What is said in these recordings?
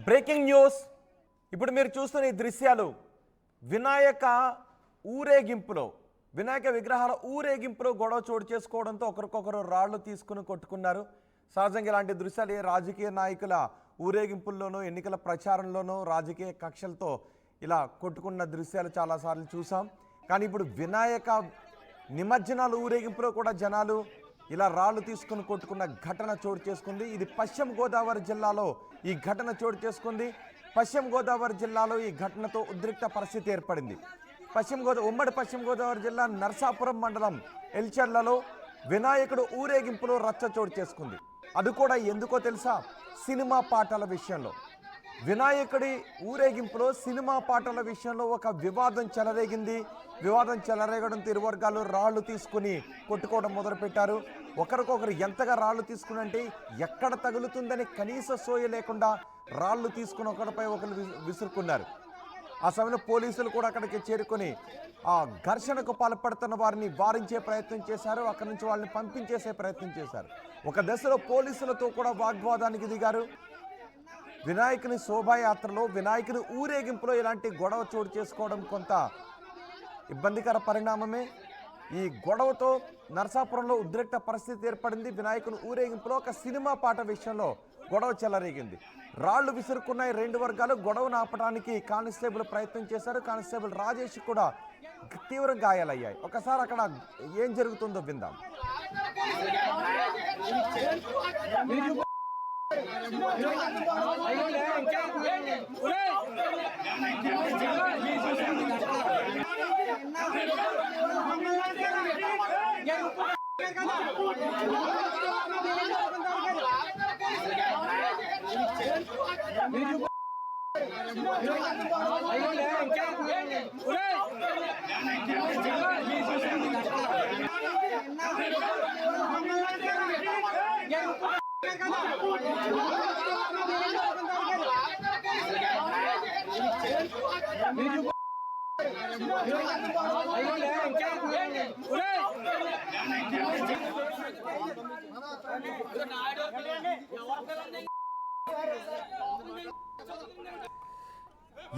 Breaking news. ఇప్పుడు మీరు చూస్తున్న ఈ దృశ్యాలు వినాయక ఊరేగింపులో, వినాయక విగ్రహాల ఊరేగింపులో గొడవ చోటు చేసుకోవడంతో ఒకరికొకరు రాళ్లు తీసుకుని కొట్టుకున్నారు. సహజంగా ఇలాంటి దృశ్యాలు ఏ రాజకీయ నాయకుల ఊరేగింపుల్లోనూ, ఎన్నికల ప్రచారంలోనూ రాజకీయ కక్షలతో ఇలా కొట్టుకున్న దృశ్యాలు చాలాసార్లు చూసాం. కానీ ఇప్పుడు వినాయక నిమజ్జనాలు ఊరేగింపులో కూడా జనాలు ఇలా రాళ్లు తీసుకుని కొట్టుకున్న ఘటన చోటు చేసుకుంది. ఇది పశ్చిమ గోదావరి జిల్లాలో ఈ ఘటన చోటు చేసుకుంది. పశ్చిమ గోదావరి జిల్లాలో ఈ ఘటనతో ఉద్రిక్త పరిస్థితి ఏర్పడింది. ఉమ్మడి పశ్చిమ గోదావరి జిల్లా నర్సాపురం మండలం ఎల్చెర్లలో వినాయకుడు ఊరేగింపులో రచ్చ చోటు చేసుకుంది. అది కూడా ఎందుకో తెలుసా? సినిమా పాటల విషయంలో. వినాయకుడి ఊరేగింపులో సినిమా పాటల విషయంలో ఒక వివాదం చెలరేగింది. వివాదం చెలరేగడంతో ఇరు వర్గాలు రాళ్లు తీసుకుని కొట్టుకోవడం మొదలుపెట్టారు. ఒకరికొకరు ఎంతగా రాళ్లు తీసుకునంటే ఎక్కడ తగులుతుందని కనీస సోయ లేకుండా రాళ్లు తీసుకుని ఒకరిపై ఒకరు విసురుకున్నారు. ఆ సమయంలో పోలీసులు కూడా అక్కడికి చేరుకొని ఆ ఘర్షణకు పాల్పడుతున్న వారిని వారించే ప్రయత్నం చేశారు. అక్కడి నుంచి వాళ్ళని పంపించేసే ప్రయత్నం చేశారు. ఒక దశలో పోలీసులతో కూడా వాగ్వాదానికి దిగారు. వినాయకుని శోభాయాత్రలో, వినాయకుని ఊరేగింపులో ఇలాంటి గొడవ చోటు చేసుకోవడం కొంత ఇబ్బందికర పరిణామమే. ఈ గొడవతో నరసాపురంలో ఉద్రిక్త పరిస్థితి ఏర్పడింది. వినాయకుని ఊరేగింపులో ఒక సినిమా పాట విషయంలో గొడవ చెలరేగింది. రాళ్లు విసురుకున్నాయి రెండు వర్గాలు. గొడవను ఆపడానికి కానిస్టేబుల్ ప్రయత్నం చేశారు. కానిస్టేబుల్ రాజేష్ కూడా తీవ్ర గాయాలయ్యాయి. ఒకసారి అక్కడ ఏం జరుగుతుందో విందాం.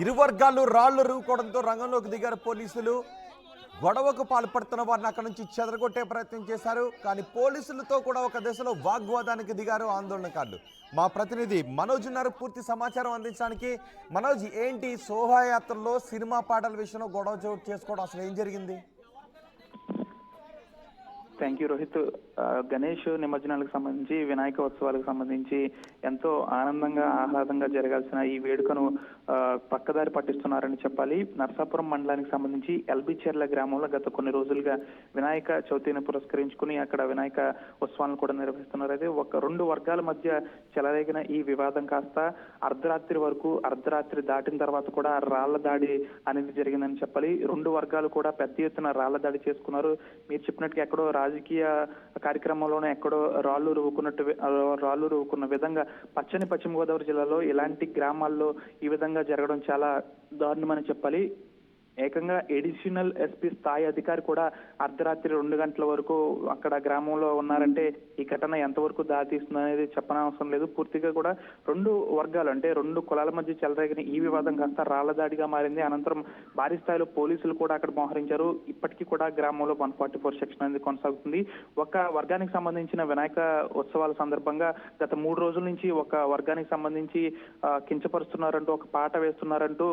ఇరు వర్గాలు రాళ్లు రువ్వుకోవడంతో రంగంలోకి దిగారు పోలీసులు. గొడవకు పాల్పడుతున్న వారిని అక్కడి నుంచి చెదరగొట్టే ప్రయత్నం చేశారు. కానీ పోలీసులతో కూడా ఒక దశలో వాగ్వాదానికి దిగారు ఆందోళనకారులు. మా ప్రతినిధి మనోజ్ ఉన్నారు పూర్తి సమాచారం అందించడానికి. మనోజ్, ఏంటి శోభాయాత్రలో సినిమా పాటల విషయంలో గొడవ చోటు చేసుకోవడం, అసలు ఏం జరిగింది? Thank you Rohit. గణేష్ నిమజ్జనాలకు సంబంధించి, వినాయక ఉత్సవాలకు సంబంధించి ఎంతో ఆనందంగా ఆహ్లాదంగా జరగాల్సిన ఈ వేడుకను పక్కదారి పట్టిస్తున్నారని చెప్పాలి. నర్సాపురం మండలానికి సంబంధించి ఎల్బిచెర్ల గ్రామంలో గత కొన్ని రోజులుగా వినాయక చవితిని పురస్కరించుకుని అక్కడ వినాయక ఉత్సవాలను కూడా నిర్వహిస్తున్నారు. అయితే రెండు వర్గాల మధ్య చెలరేగిన ఈ వివాదం కాస్త అర్ధరాత్రి దాటిన తర్వాత కూడా రాళ్ల దాడి అనేది జరిగిందని చెప్పాలి. రెండు వర్గాలు కూడా పెద్ద ఎత్తున రాళ్ల దాడి చేసుకున్నారు. మీరు చెప్పినట్టుగా ఎక్కడో రాజకీయ కార్యక్రమంలోనే ఎక్కడో రాళ్లు రువ్వుకున్న విధంగా పశ్చిమ గోదావరి జిల్లాలో ఇలాంటి గ్రామాల్లో ఈ విధంగా జరగడం చాలా దారుణమని చెప్పాలి. ఏకంగా ఎడిషనల్ ఎస్పీ స్థాయి అధికారి కూడా అర్ధరాత్రి 2 గంటల వరకు అక్కడ గ్రామంలో ఉన్నారంటే ఈ ఘటన ఎంతవరకు దారితీస్తుంది అనేది చెప్పనవసరం లేదు. పూర్తిగా కూడా రెండు వర్గాలు అంటే రెండు కులాల మధ్య చెలరేగిన ఈ వివాదం కాస్త రాళ్ల దాడిగా మారింది. అనంతరం భారీ స్థాయిలో పోలీసులు కూడా అక్కడ మోహరించారు. ఇప్పటికీ కూడా గ్రామంలో 144 సెక్షన్ అనేది కొనసాగుతుంది. ఒక వర్గానికి సంబంధించిన వినాయక ఉత్సవాల సందర్భంగా గత 3 రోజుల నుంచి ఒక వర్గానికి సంబంధించి కించపరుస్తున్నారంటూ, ఒక పాట వేస్తున్నారంటూ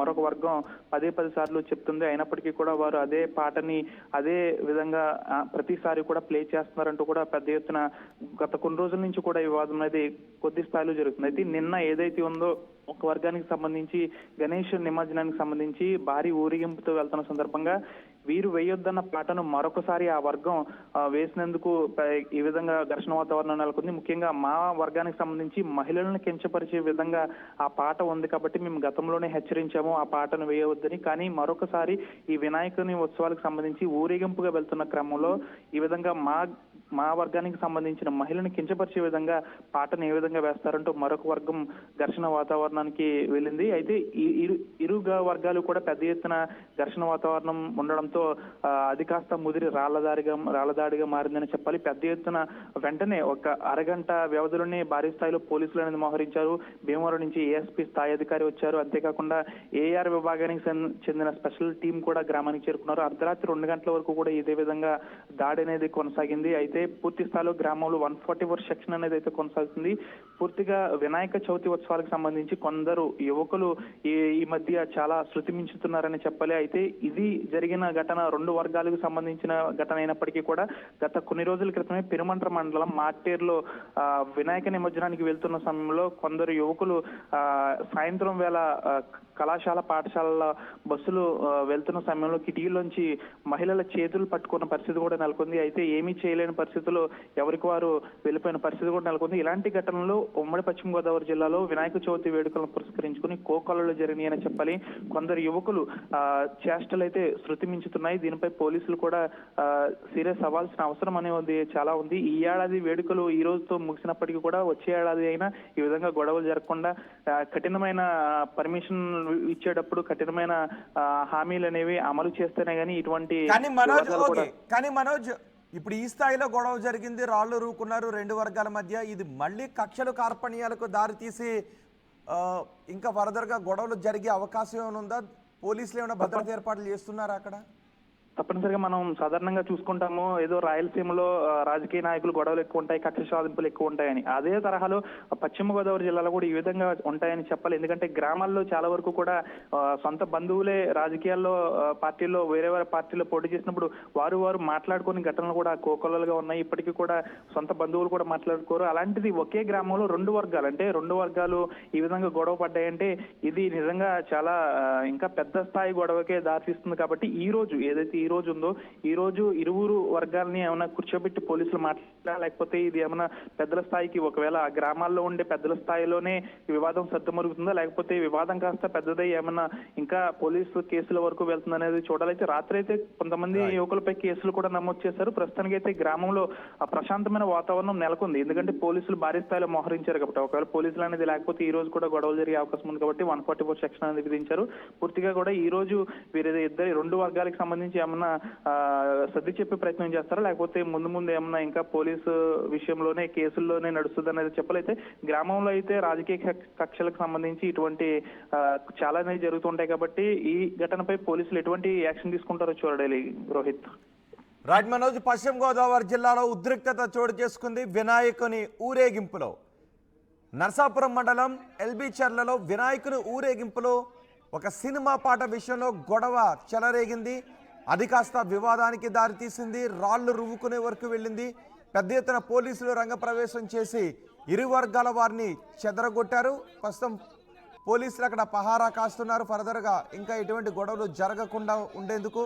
మరొక వర్గం పదే సార్లు చెప్తుంది. అయినప్పటికీ కూడా వారు అదే పాటని అదే విధంగా ప్రతిసారి కూడా ప్లే చేస్తున్నారంటూ కూడా పెద్ద ఎత్తున గత కొన్ని రోజుల నుంచి కూడా ఈ వివాదం అనేది కొద్ది స్థాయిలో జరుగుతుంది. అయితే నిన్న ఏదైతే ఉందో ఒక వర్గానికి సంబంధించి గణేష్ నిమజ్జనానికి సంబంధించి భారీ ఊరేగింపుతో వెళ్తున్న సందర్భంగా వీరు వేయొద్దన్న పాటను మరొకసారి ఆ వర్గం వేసినందుకు ఈ విధంగా ఘర్షణ వాతావరణం నెలకొంది. ముఖ్యంగా మా వర్గానికి సంబంధించి మహిళలను కించపరిచే విధంగా ఆ పాట ఉంది కాబట్టి మేము గతంలోనే హెచ్చరించాము ఆ పాటను వేయవద్దని. కానీ మరొకసారి ఈ వినాయకుని ఉత్సవాలకు సంబంధించి ఊరేగింపుగా వెళ్తున్న క్రమంలో ఈ విధంగా మా మా వర్గానికి సంబంధించిన మహిళను కించపరిచే విధంగా పాటను ఏ విధంగా వేస్తారంటూ మరొక వర్గం ఘర్షణ వాతావరణానికి వెళ్ళింది. అయితే ఇరు వర్గాలు కూడా పెద్ద ఎత్తున ఘర్షణ వాతావరణం ఉండడంతో అది కాస్త ముదిరి రాళ్లదాడిగా మారిందని చెప్పాలి. పెద్ద ఎత్తున వెంటనే ఒక అరగంట వ్యవధిలోనే భారీ స్థాయిలో పోలీసులు అనేది మోహరించారు. భీమవరం నుంచి ఏఎస్పీ స్థాయి అధికారి వచ్చారు. అంతేకాకుండా ఏఆర్ విభాగానికి చెందిన స్పెషల్ టీం కూడా గ్రామానికి చేరుకున్నారు. అర్ధరాత్రి 2 గంటల వరకు కూడా ఇదే విధంగా దాడి అనేది కొనసాగింది. అయితే పూర్తి స్థాయిలో గ్రామంలో 144 సెక్షన్ అనేది అయితే కొనసాగుతుంది. పూర్తిగా వినాయక చవితి ఉత్సవాలకు సంబంధించి కొందరు యువకులు ఈ మధ్య చాలా శృతి మించుతున్నారని చెప్పాలి. అయితే ఇది జరిగిన ఘటన 2 వర్గాలకు సంబంధించిన ఘటన అయినప్పటికీ కూడా గత కొన్ని రోజుల క్రితమే పెనుమంట్ర మండలం మార్టేరులో వినాయక నిమజ్జనానికి వెళ్తున్న సమయంలో కొందరు యువకులు సాయంత్రం వేళ కళాశాల పాఠశాలల బస్సులు వెళ్తున్న సమయంలో కిటికీలోంచి మహిళల చేతులు పట్టుకున్న పరిస్థితి కూడా నెలకొంది. అయితే ఏమీ చేయలేని పరిస్థితుల్లో ఎవరికి వారు వెళ్ళిపోయిన పరిస్థితి కూడా నెలకొంది. ఇలాంటి ఘటనలు ఉమ్మడి పశ్చిమ గోదావరి జిల్లాలో వినాయక చవితి వేడుకలను పురస్కరించుకుని కోకొల్లలో జరిగినాయని చెప్పాలి. కొందరు యువకులు చేష్టలు అయితే శృతి మించుతున్నాయి. దీనిపై పోలీసులు కూడా సీరియస్ అవ్వాల్సిన అవసరం అనేది చాలా ఉంది. ఈ ఏడాది వేడుకలు ఈ రోజుతో ముగిసినప్పటికీ కూడా వచ్చే ఏడాది అయినా ఈ విధంగా గొడవలు జరగకుండా కఠినమైన పర్మిషన్ ఇచ్చేటప్పుడు కఠినమైన హామీలు అనేవి అమలు చేస్తేనే గానీ ఇటువంటి కానీ మనోజ్ ఇప్పుడు ఈ స్థాయిలో గొడవ జరిగింది, రాళ్లు రూకున్నారు 2 వర్గాల మధ్య. ఇది మళ్ళీ కక్షలు కార్పణ్యాలకు దారితీసి ఇంకా ఫర్దర్ గా గొడవలు జరిగే అవకాశం ఏమైనా ఉందా? పోలీసులు ఏమైనా భద్రత ఏర్పాట్లు చేస్తున్నారా అక్కడ? తప్పనిసరిగా మనం సాధారణంగా చూసుకుంటాము, ఏదో రాయలసీమలో రాజకీయ నాయకులు గొడవలు ఎక్కువ ఉంటాయి, కక్ష సాధింపులు ఎక్కువ ఉంటాయని. అదే తరహాలో పశ్చిమ గోదావరి జిల్లాలో కూడా ఈ విధంగా ఉంటాయని చెప్పాలి. ఎందుకంటే గ్రామాల్లో చాలా వరకు కూడా సొంత బంధువులే రాజకీయాల్లో పార్టీల్లో వేరే పార్టీలో పోటీ చేసినప్పుడు వారు మాట్లాడుకుని ఘటనలు కూడా కోకొల్లలుగా ఉన్నాయి. ఇప్పటికీ కూడా సొంత బంధువులు కూడా మాట్లాడుకోరు. అలాంటిది ఒకే గ్రామంలో 2 వర్గాలు అంటే 2 వర్గాలు ఈ విధంగా గొడవ పడ్డాయంటే ఇది నిజంగా చాలా ఇంకా పెద్ద స్థాయి గొడవకే దారితీస్తుంది. కాబట్టి ఈ రోజు ఏదైతే ఈ రోజు ఉందో ఈ రోజు ఇరువురు వర్గాలని ఏమైనా కూర్చోబెట్టి పోలీసులు మాట్లాడారా, లేకపోతే ఇది ఏమైనా పెద్దల స్థాయికి ఒకవేళ ఆ గ్రామాల్లో ఉండే పెద్దల స్థాయిలోనే వివాదం సద్దుమరుగుతుందా, లేకపోతే వివాదం కాస్త పెద్దదై ఏమన్నా ఇంకా పోలీసు కేసుల వరకు వెళ్తుంది అనేది చూడాలైతే. రాత్రి అయితే కొంతమంది యువకులపై కేసులు కూడా నమోదు చేశారు. ప్రస్తుతానికి అయితే గ్రామంలో ప్రశాంతమైన వాతావరణం నెలకొంది. ఎందుకంటే పోలీసులు భారీ స్థాయిలో మోహరించారు కాబట్టి. ఒకవేళ పోలీసులు అనేది లేకపోతే ఈ రోజు కూడా గొడవలు జరిగే అవకాశం ఉంది కాబట్టి 144 సెక్షన్ అనేది విధించారు. పూర్తిగా కూడా ఈ రోజు వీరి 2 వర్గాలకు సంబంధించి ఏమన్నా సర్ది చెప్పే ప్రయత్నం చేస్తారా, లేకపోతే ముందు ఏమన్నా ఇంకా పోలీసు విషయంలోనే కేసుల్లోనే నడుస్తుంది అనేది చెప్పలైతే. గ్రామంలో అయితే రాజకీయ కక్షలకు సంబంధించి ఇటువంటి చాలా జరుగుతుంటాయి కాబట్టి ఈ ఘటనపై పోలీసులు ఎటువంటి యాక్షన్ తీసుకుంటారో చూడాలి. రోహిత్. రైట్ మనోజ్, పశ్చిమ గోదావరి జిల్లాలో ఉద్రిక్తత చోటు చేసుకుంది వినాయకుని ఊరేగింపులో. నర్సాపురం మండలం ఎల్బీ చర్లలో వినాయకుని ఊరేగింపులో ఒక సినిమా పాట విషయంలో గొడవ చెలరేగింది. అది కాస్త వివాదానికి దారితీసింది. రాళ్లు రువ్వుకునే వరకు వెళ్ళింది. పెద్ద ఎత్తున పోలీసులు రంగప్రవేశం చేసి ఇరు వర్గాల వారిని చెదరగొట్టారు. ప్రస్తుతం పోలీసులు అక్కడ పహారా కాస్తున్నారు. ఫర్దర్గా ఇంకా ఎటువంటి గొడవలు జరగకుండా ఉండేందుకు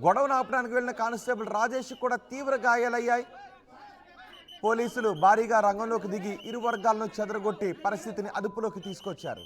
గొడవను ఆపడానికి వెళ్ళిన కానిస్టేబుల్ రాజేష్ కూడా తీవ్ర గాయాలయ్యాయి. పోలీసులు భారీగా రంగంలోకి దిగి ఇరు వర్గాలను చెదరగొట్టి పరిస్థితిని అదుపులోకి తీసుకొచ్చారు.